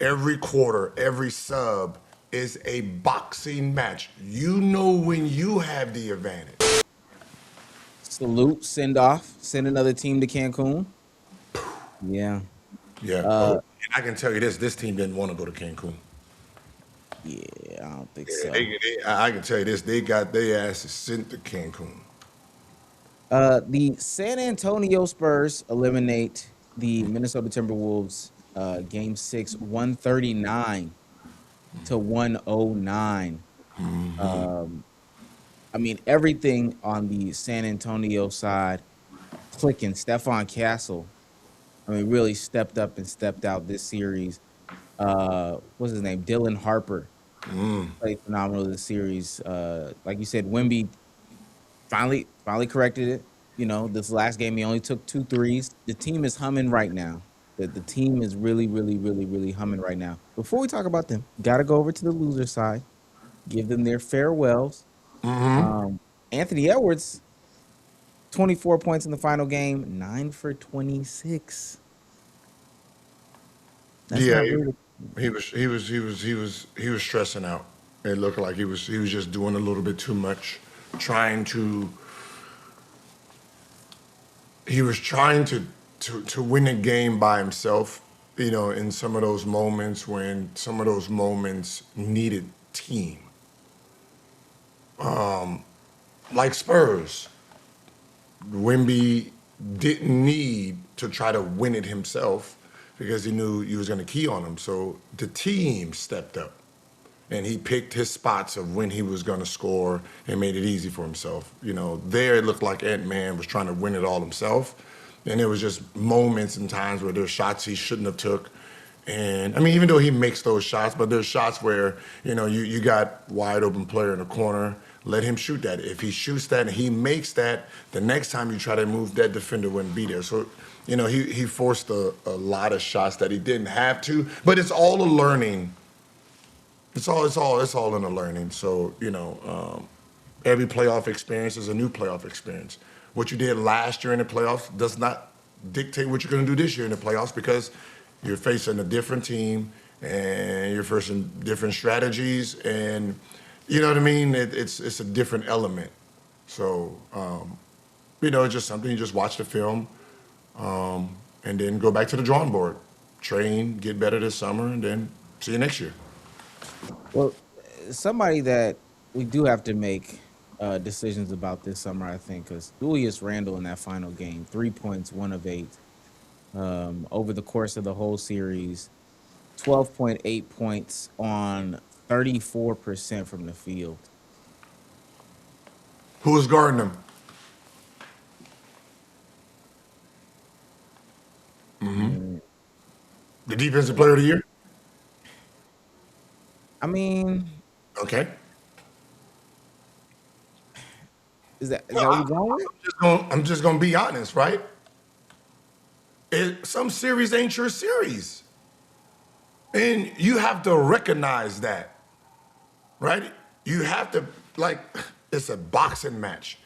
every quarter, every sub is a boxing match. You know when you have the advantage. Salute, send off, send another team to Cancun. Yeah. Yeah. Oh, Uh, and I can tell you this team didn't want to go to Cancun. yeah, I don't think Yeah, so. I can tell you this, they got their asses sent to Cancun. The San Antonio Spurs eliminate the Minnesota Timberwolves game 6, 139 to 109. Um, I mean, everything on the San Antonio side clicking. Stephon Castle, I mean, really stepped up and stepped out this series. What's his name? Dylan Harper played phenomenal this series. Like you said, Wemby finally corrected it. You know, this last game he only took 2 threes. The team is humming right now. The team is really humming right now. Before we talk about them, gotta go over to the loser side, give them their farewells. Um, Anthony Edwards, 24 points in the final game, 9 for 26. That's Yeah, not really. he was stressing out. It looked like he was just doing a little bit too much, trying to he was trying to win a game by himself, in some of those moments when some of those moments needed team. Like Spurs, Wemby didn't need to try to win it himself because he knew you was going to key on him. So the team stepped up and he picked his spots of when he was going to score and made it easy for himself. There it looked like Ant-Man was trying to win it all himself. And there was just moments and times where there's shots he shouldn't have took. And I mean, even though he makes those shots, but there's shots where, you got wide open player in the corner, let him shoot that. If he shoots that and he makes that, the next time you try to move, that defender wouldn't be there. So, he forced a lot of shots that he didn't have to, but it's all a learning. It's all in the learning. So every playoff experience is a new playoff experience. What you did last year in the playoffs does not dictate what you're going to do this year in the playoffs because you're facing a different team and you're facing different strategies, and you know what I mean. It's a different element. So it's just something you just watch the film, and then go back to the drawing board, train, get better this summer, and then see you next year. Well, somebody that we do have to make decisions about this summer, I think, because Julius Randle in that final game, 3 points, 1 of 8, over the course of the whole series, 12.8 points on 34% from the field. Who was guarding him? Mm, The defensive player of the year? I mean, Okay. is Well, that what we going with? I'm just gonna be honest, right? Some series ain't your series, and you have to recognize that, right? You have to, like, it's a boxing match.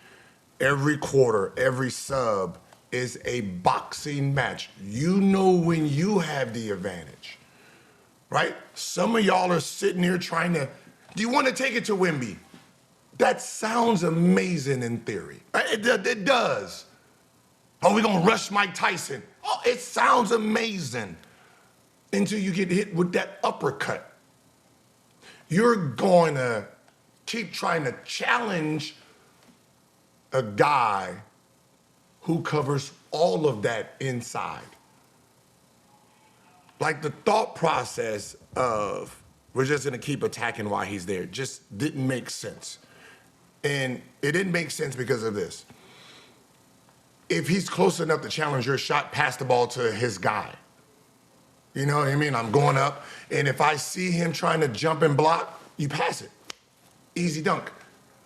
Every quarter, every sub is a boxing match. You know when you have the advantage, right? Some of y'all are sitting here trying to. Do you want to take it to Wemby? That sounds amazing in theory. Right? It does. Oh, we're gonna rush Mike Tyson. Oh, it sounds amazing until you get hit with that uppercut. You're going to keep trying to challenge a guy who covers all of that inside. Like the thought process of we're just gonna keep attacking while he's there just didn't make sense. And it didn't make sense because of this. If he's close enough to challenge your shot, pass the ball to his guy. You know what I mean? I'm going up, and if I see him trying to jump and block, you pass it. Easy dunk,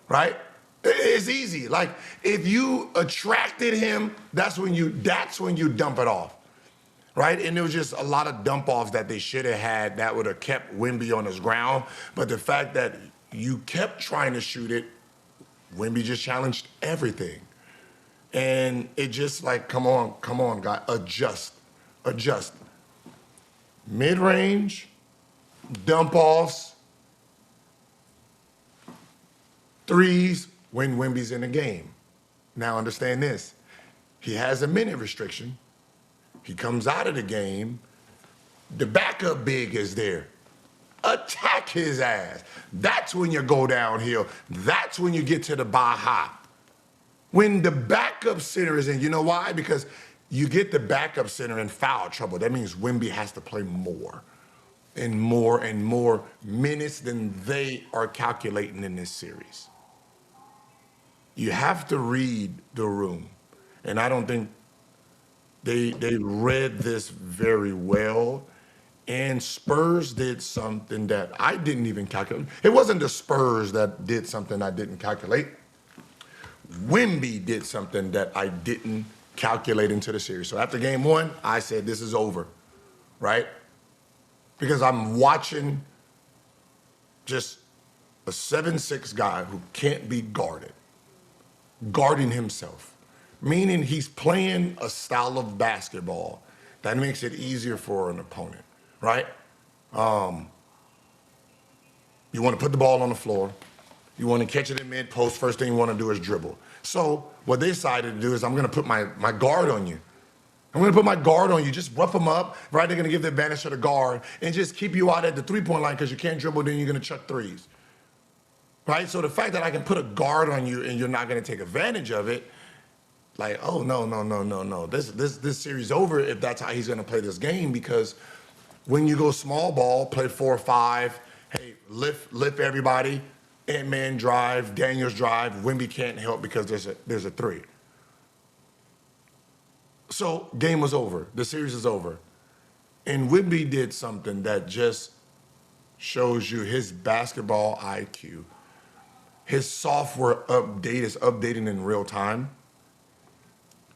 right? It's easy. Like if you attracted him, that's when you dump it off, right? And there was just a lot of dump offs that they should have had that would have kept Wemby on his ground. But the fact that you kept trying to shoot it, Wemby just challenged everything. And it just like, come on, guy, adjust. Mid range, dump offs, threes when Wemby's in the game. Now understand this. He has a minute restriction. He comes out of the game. The backup big is there. Attack his ass. That's when you go downhill. That's when you get to the Baja. When the backup center is in, you know why? Because you get the backup center in foul trouble. That means Wemby has to play more and more and more minutes than they are calculating in this series. You have to read the room. And I don't think they read this very well. And Spurs did something that I didn't even calculate. It wasn't the Spurs that did something I didn't calculate. Wemby did something that I didn't calculate into the series. So after game one, I said, this is over, right? Because I'm watching just a 7'6" guy who can't be guarded, guarding himself, meaning he's playing a style of basketball that makes it easier for an opponent, right? You want to put the ball on the floor. You want to catch it in mid-post. First thing you want to do is dribble. So what they decided to do is I'm going to put my guard on you. I'm going to put my guard on you. Just rough them up, right? They're going to give the advantage to the guard and just keep you out at the three-point line because you can't dribble, then you're going to chuck threes, right? So the fact that I can put a guard on you and you're not going to take advantage of it, like, oh, no. This series over if that's how he's going to play this game, because when you go small ball, play 4-5, hey, lift everybody, Ant-Man drive, Daniels drive, Wemby can't help because there's a three. So game was over. The series is over. And Wemby did something that just shows you his basketball IQ. His software update is updating in real time.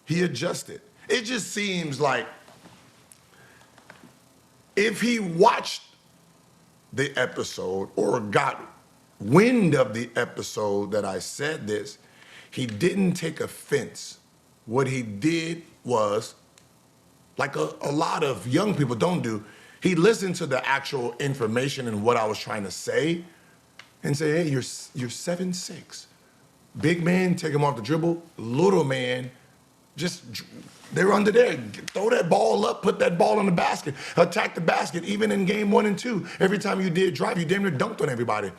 He adjusted. It just seems like if he watched the episode or got wind of the episode that I said this, he didn't take offense. What he did was, like a lot of young people don't do, he listened to the actual information and what I was trying to say and say, hey, you're 7'6". Big man, take him off the dribble. Little man, they're under there. Throw that ball up, put that ball in the basket, attack the basket. Even in game 1 and 2, every time you did drive, you damn near dunked on everybody.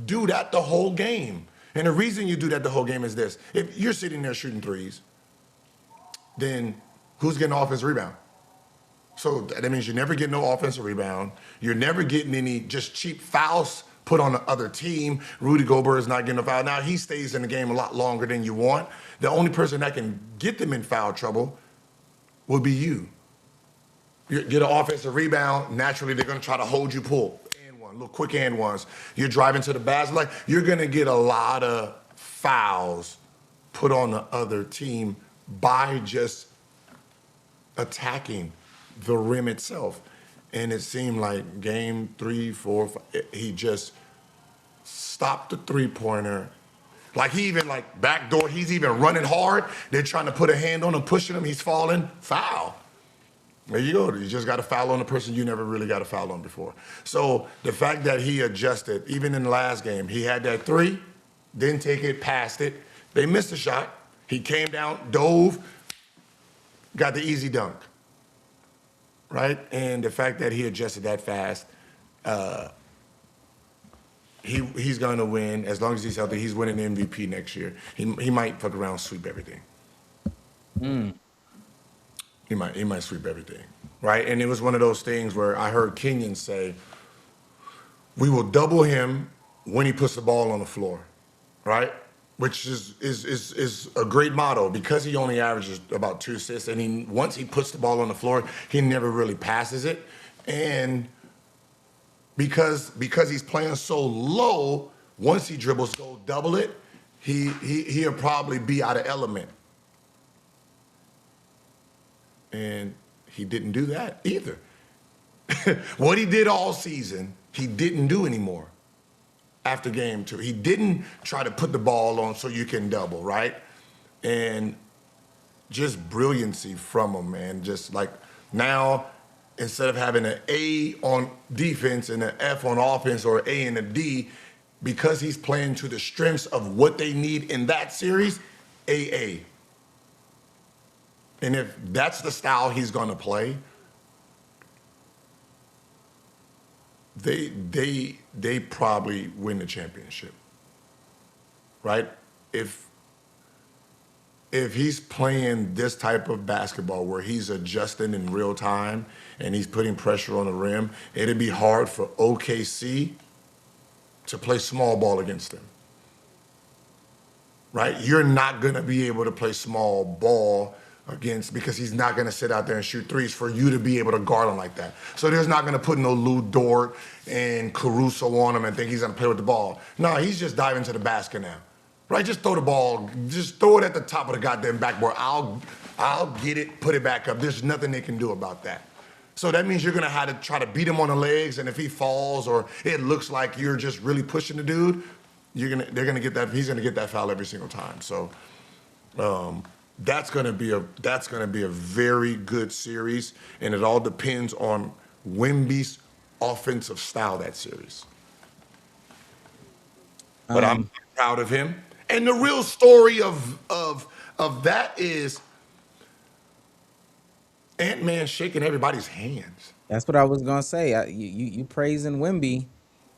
Do that the whole game. And the reason you do that the whole game is this. If you're sitting there shooting threes, then who's getting offensive rebound? So that means you never get no offensive rebound. You're never getting any just cheap fouls put on the other team. Rudy Gobert is not getting a foul. Now, he stays in the game a lot longer than you want. The only person that can get them in foul trouble will be you. You get an offensive rebound, naturally they're going to try to hold you, pull. And one, little quick and ones. You're driving to the basket. Like, you're going to get a lot of fouls put on the other team by just attacking the rim itself. And it seemed like game 3, 4, 5, he just stopped the three-pointer. Like, he even, like, backdoor, he's even running hard. They're trying to put a hand on him, pushing him. He's falling. Foul. There you go. You just got a foul on a person you never really got a foul on before. So the fact that he adjusted, even in the last game, he had that three, didn't take it, passed it. They missed a shot. He came down, dove, got the easy dunk, right? And the fact that he adjusted that fast, he's going to win. As long as he's healthy, he's winning the MVP next year. He might fuck around, sweep everything. He might sweep everything, right? And it was one of those things where I heard Kenyon say, we will double him when he puts the ball on the floor, right? Which is a great motto, because he only averages about 2 assists, and once he puts the ball on the floor, he never really passes it. And because he's playing so low, once he dribbles, go double it, he'll probably be out of element. And he didn't do that either. What he did all season, he didn't do anymore. After game 2, he didn't try to put the ball on so you can double, right? And just brilliancy from him, man. Just like now, instead of having an A on defense and an F on offense or an A and a D, because he's playing to the strengths of what they need in that series, AA. And if that's the style he's going to play, they probably win the championship, right? If he's playing this type of basketball where he's adjusting in real time and he's putting pressure on the rim, it'd be hard for OKC to play small ball against him, right? You're not going to be able to play small ball against, because he's not going to sit out there and shoot threes for you to be able to guard him like that. So there's not going to put no Lou Dort and Caruso on him and think he's going to play with the ball. No, he's just diving to the basket now. Right, just throw the ball, just throw it at the top of the goddamn backboard. I'll get it, put it back up. There's nothing they can do about that. So that means you're gonna have to try to beat him on the legs, and if he falls or it looks like you're just really pushing the dude, he's gonna get that foul every single time. So that's gonna be a very good series, and it all depends on Wemby's offensive style that series. But I'm proud of him. And the real story of that is Ant-Man shaking everybody's hands. That's what I was gonna say. You praising Wemby.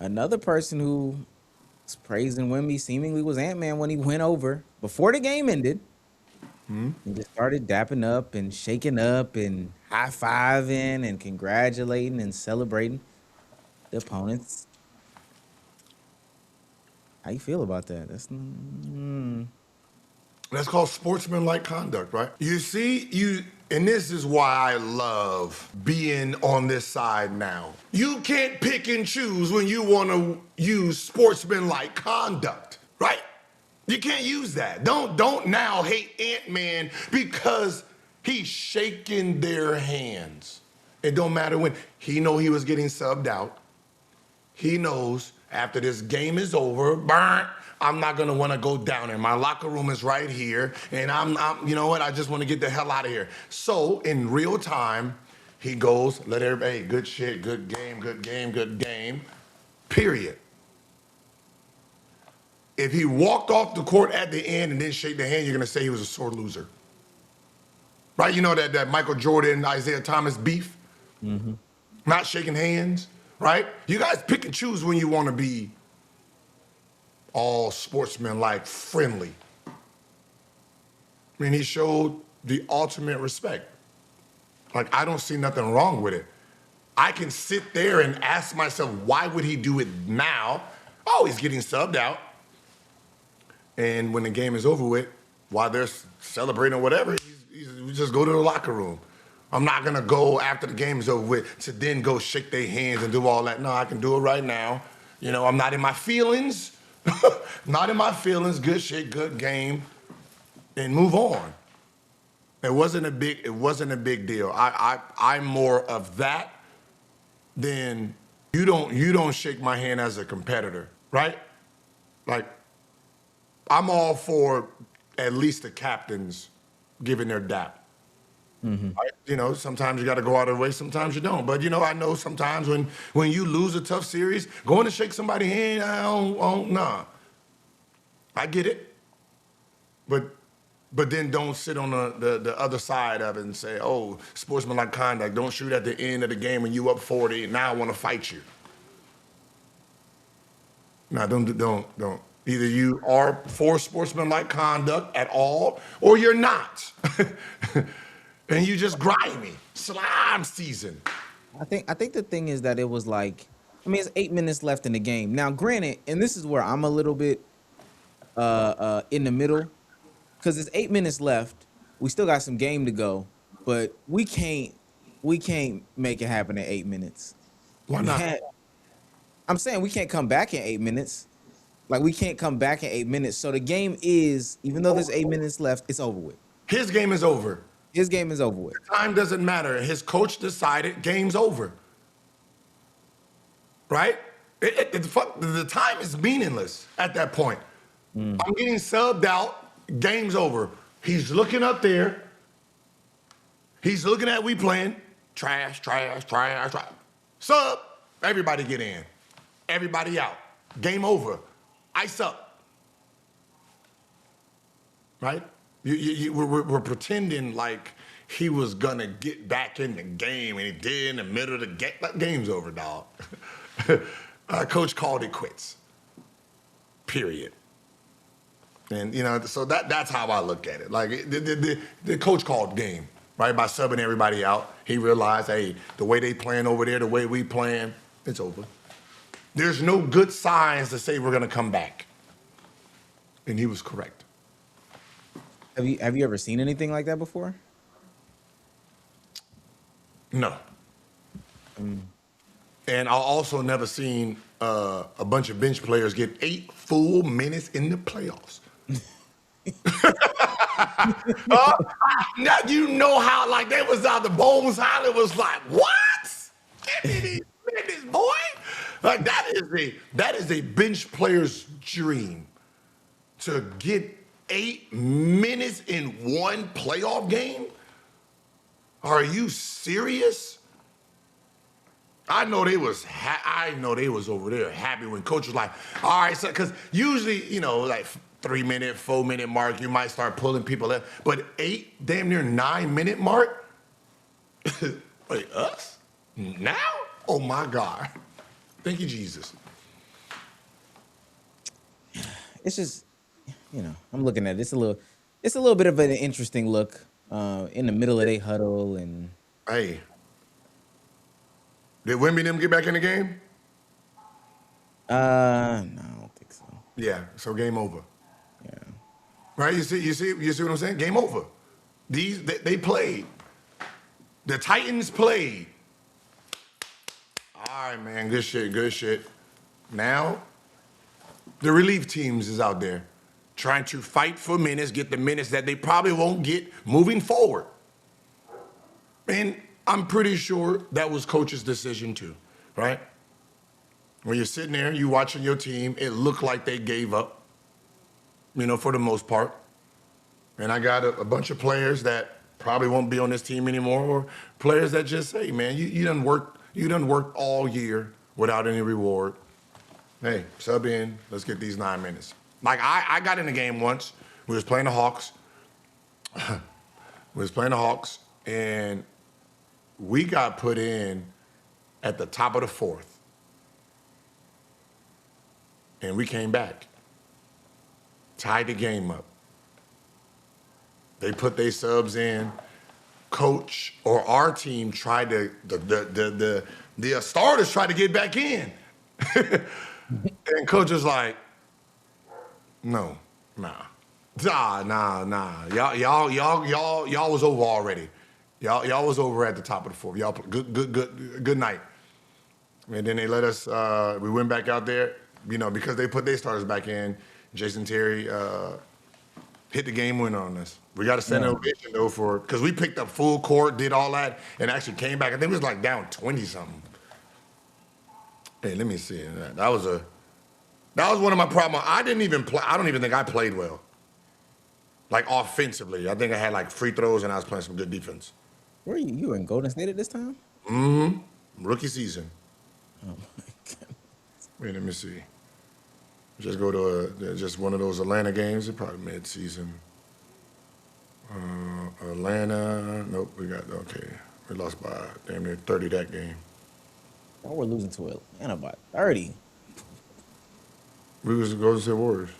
Another person who was praising Wemby seemingly was Ant-Man when he went over before the game ended. He just started dapping up and shaking up and high-fiving and congratulating and celebrating the opponents. How you feel about that? That's called sportsmanlike conduct, right? You see, and this is why I love being on this side now. You can't pick and choose when you want to use sportsmanlike conduct, right? You can't use that. Don't now hate Ant-Man because he's shaking their hands. It don't matter when. He know he was getting subbed out. He knows after this game is over, I'm not gonna want to go down there. My locker room is right here, and I'm you know what? I just want to get the hell out of here. So in real time, he goes, let everybody, hey, good shit, good game, good game, good game, period. If he walked off the court at the end and didn't shake the hand, you're gonna say he was a sore loser, right? You know that Michael Jordan, Isaiah Thomas beef, not shaking hands. Right? You guys pick and choose when you want to be all sportsmanlike, friendly. I mean, he showed the ultimate respect. Like, I don't see nothing wrong with it. I can sit there and ask myself, why would he do it now? Oh, he's getting subbed out. And when the game is over with, while they're celebrating or whatever, we just go to the locker room. I'm not gonna go after the game is over with to then go shake their hands and do all that. No, I can do it right now. You know, I'm not in my feelings. Not in my feelings. Good shit, good game, and move on. It wasn't a big deal. I'm more of that than you don't shake my hand as a competitor, right? Like, I'm all for at least the captains giving their dap. You know, sometimes you got to go out of the way, sometimes you don't. But, you know, I know sometimes when you lose a tough series, going to shake somebody's hand, nah. I get it. But then don't sit on the other side of it and say, oh, sportsmanlike conduct, don't shoot at the end of the game when you up 40 and now I want to fight you. No, don't. Either you are for sportsmanlike conduct at all or you're not. And you just grimy. Slime season. I think the thing is that it was like, I mean, it's 8 minutes left in the game. Now, granted, and this is where I'm a little bit in the middle, because it's 8 minutes left. We still got some game to go, but we can't make it happen in 8 minutes. Why not? I'm saying we can't come back in 8 minutes. Like, we can't come back in 8 minutes. So the game is, even though there's 8 minutes left, it's over with. His game is over. His game is over with. Time doesn't matter. His coach decided game's over. Right? The time is meaningless at that point. I'm getting subbed out. Game's over. He's looking up there. He's looking at we playing. Trash, trash, trash, trash. Sub, everybody get in. Everybody out. Game over. Ice up. Right? We're pretending like he was gonna get back in the game, and he did in the middle of the game. That game's over, dog. Coach called it quits. Period. And so that's how I look at it. Like the coach called game, right? By subbing everybody out, he realized, hey, the way they playing over there, the way we playing, it's over. There's no good signs to say we're gonna come back. And he was correct. Have you ever seen anything like that before? No. And I also never seen a bunch of bench players get 8 full minutes in the playoffs. Now you know how like they was out the Bones Island was like, what? Give me these minutes, boy. Like that is a bench player's dream to get 8 minutes in one playoff game. Are you serious? I know they was over there happy when coach was like, all right, so because usually, like 3-minute, 4-minute mark, you might start pulling people in. But 8, damn near 9-minute mark? Wait, us? Now? Oh my God. Thank you, Jesus. It's just, I'm looking at it. It's a little bit of an interesting look in the middle of their huddle and. Hey, did Wemby them get back in the game? No, I don't think so. Yeah, so game over. Yeah. Right? You see what I'm saying? Game over. They played. The Titans played. All right, man. Good shit. Now, the relief teams is out there trying to fight for minutes, get the minutes that they probably won't get moving forward. And I'm pretty sure that was coach's decision too, right? When you're sitting there, you watching your team, it looked like they gave up, for the most part. And I got a bunch of players that probably won't be on this team anymore, or players that just say, man, you done worked all year without any reward. Hey, sub in, let's get these 9 minutes. Like I got in the game once. We was playing the Hawks. And we got put in at the top of the 4th. And we came back. Tied the game up. They put their subs in. Coach or our team tried to, the starters tried to get back in. And coach was like, no, nah. Nah. Y'all was over already. Y'all was over at the top of the 4th. Y'all good night. And then they let us. We went back out there, because they put their starters back in. Jason Terry hit the game winner on us. We got to send an ovation though because we picked up full court, did all that, and actually came back. I think it was like down 20 something. Hey, let me see. That was one of my problems. I didn't even play. I don't even think I played well. Like offensively, I think I had like free throws and I was playing some good defense. Where are you? You were in Golden State at this time? Rookie season. Oh my God. Wait, let me see. Just go to just one of those Atlanta games. It's probably mid-season. Atlanta. Nope, we lost by damn near 30 that game. Oh, we're losing to Atlanta by 30. We was the Golden State Warriors.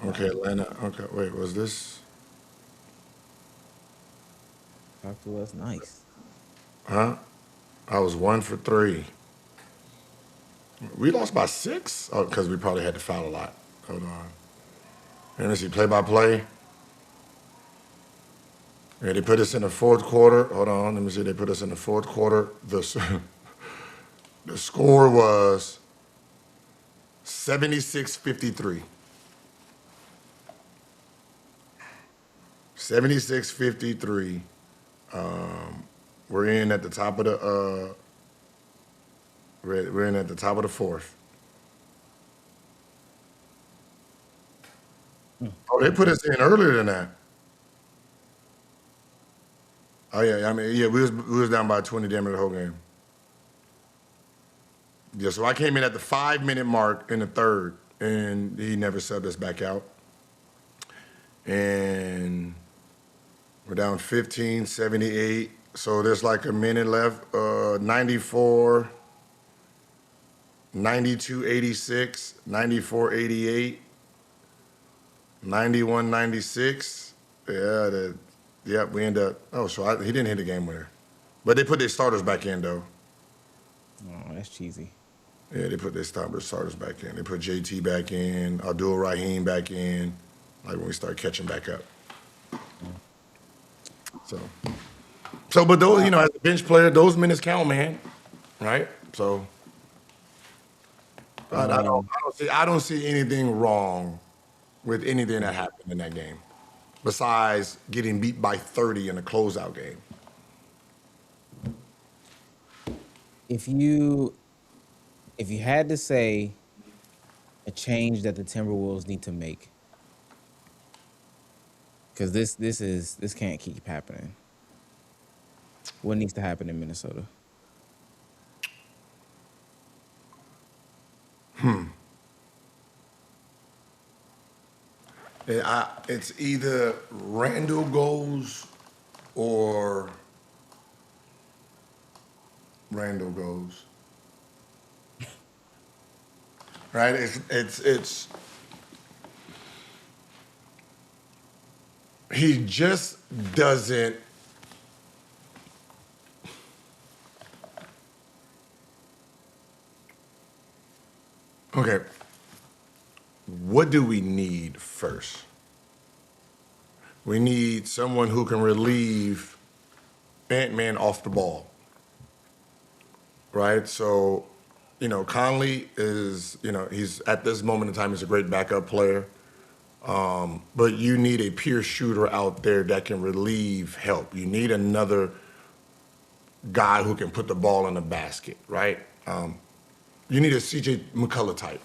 Okay, Atlanta. Okay, wait, was this? Talk to us, nice. Huh? I was 1 for 3. We lost by 6? Oh, because we probably had to foul a lot. Hold on. Let me see, play-by-play. Yeah, they put us in the 4th quarter. Hold on, let me see. They put us in the 4th quarter. The score was 76-53. 76-53. We're in at the top of the we're in at the top of the 4th. Oh, they put us in earlier than that. Oh yeah, I mean, yeah, we was down by 20 damn near the whole game. Yeah, so I came in at the 5 minute mark in the third, and he never subbed us back out. And we're down 15, 78. So there's like a minute left. 94, 92, 86, 94, 88, 91, 96. Yeah, yep, we end up. Oh, so he didn't hit the game winner. But they put their starters back in, though. Oh, that's cheesy. Yeah, they put their starters back in. They put JT back in, Abdul Rahim back in, like when we start catching back up. So, but those, as a bench player, those minutes count, man. Right? So, Um, I don't see anything wrong with anything that happened in that game, besides getting beat by 30 in a closeout game. if you had to say a change that the Timberwolves need to make, because this can't keep happening. What needs to happen in Minnesota? It's either Randall goes or Randall goes. Right? It's he just doesn't. Okay. What do we need first? We need someone who can relieve Ant-Man off the ball. Right? So, Conley is, he's at this moment in time, he's a great backup player. But you need a pure shooter out there that can relieve help. You need another guy who can put the ball in the basket, right? You need a CJ McCullough type,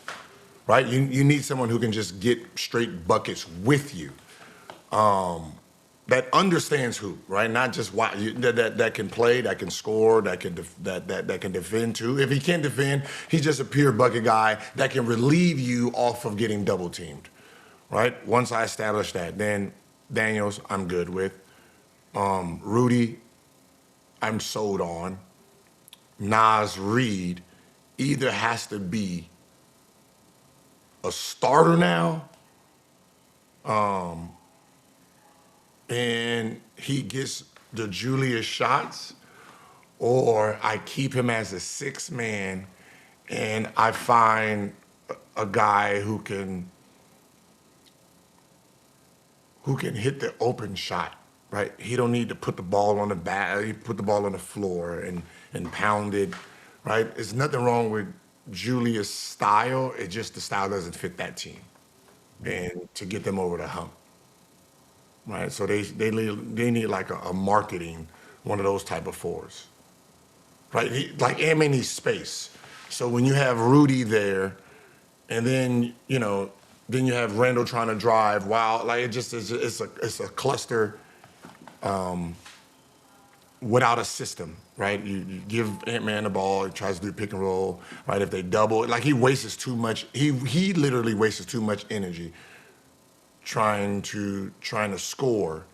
right? You need someone who can just get straight buckets with you. That understands hoop, right? Not just that can play, that can score, that can that can defend too. If he can't defend, he's just a pure bucket guy that can relieve you off of getting double teamed, right? Once I establish that, then Daniels, I'm good with. Rudy, I'm sold on. Nas Reed either has to be a starter now, and he gets the Julius shots, or I keep him as a six man and I find a guy who can hit the open shot, right? He don't need to put the ball on the bat, he put the ball on the floor and pound it, right? There's nothing wrong with Julius' style, it's just the style doesn't fit that team. And to get them over the hump. Right, so they need like a marketing, one of those type of fours, right? Like Ant-Man needs space. So when you have Rudy there, and then you have Randall trying to drive. Wow, like it just is. It's a cluster without a system, right? You give Ant-Man the ball, he tries to do pick and roll, right? If they double, like he wastes too much. He literally wastes too much energy trying to score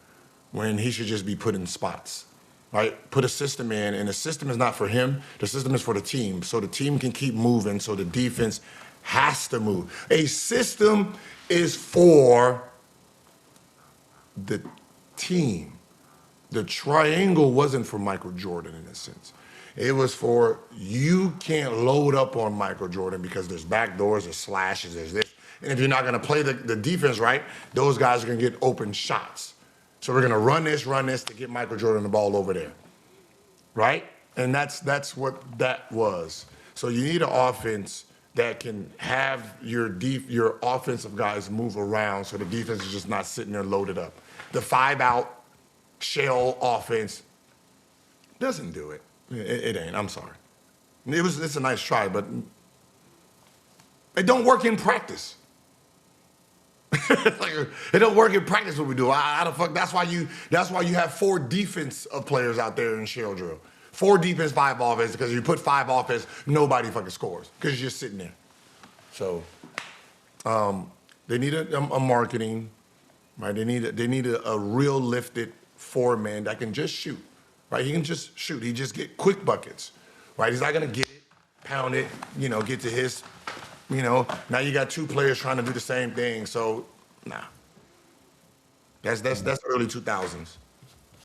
when he should just be put in spots, right? Put a system in, and the system is not for him. The system is for the team, so the team can keep moving. So the defense has to move. A system is for the team. The triangle wasn't for Michael Jordan in a sense. It was for you can't load up on Michael Jordan because there's back doors, there's slashes, there's this. And if you're not going to play the defense right, those guys are going to get open shots. So we're going to run this to get Michael Jordan the ball over there, right? And that's what that was. So you need an offense that can have your offensive guys move around so the defense is just not sitting there loaded up. The 5-out shell offense doesn't do it. It ain't. I'm sorry. It's a nice try, but it don't work in practice. Like, it don't work in practice what we do. How the fuck? That's why you have 4 defense of players out there in shell drill. 4 defense, 5 offense, because you put 5 offense, nobody fucking scores. Because you're just sitting there. So they need a marketing, right? They need a real lifted 4-man that can just shoot. Right? He can just shoot. He just get quick buckets. Right? He's not gonna get it, pound it, get to his. Now you got 2 players trying to do the same thing. So, nah. That's early 2000s.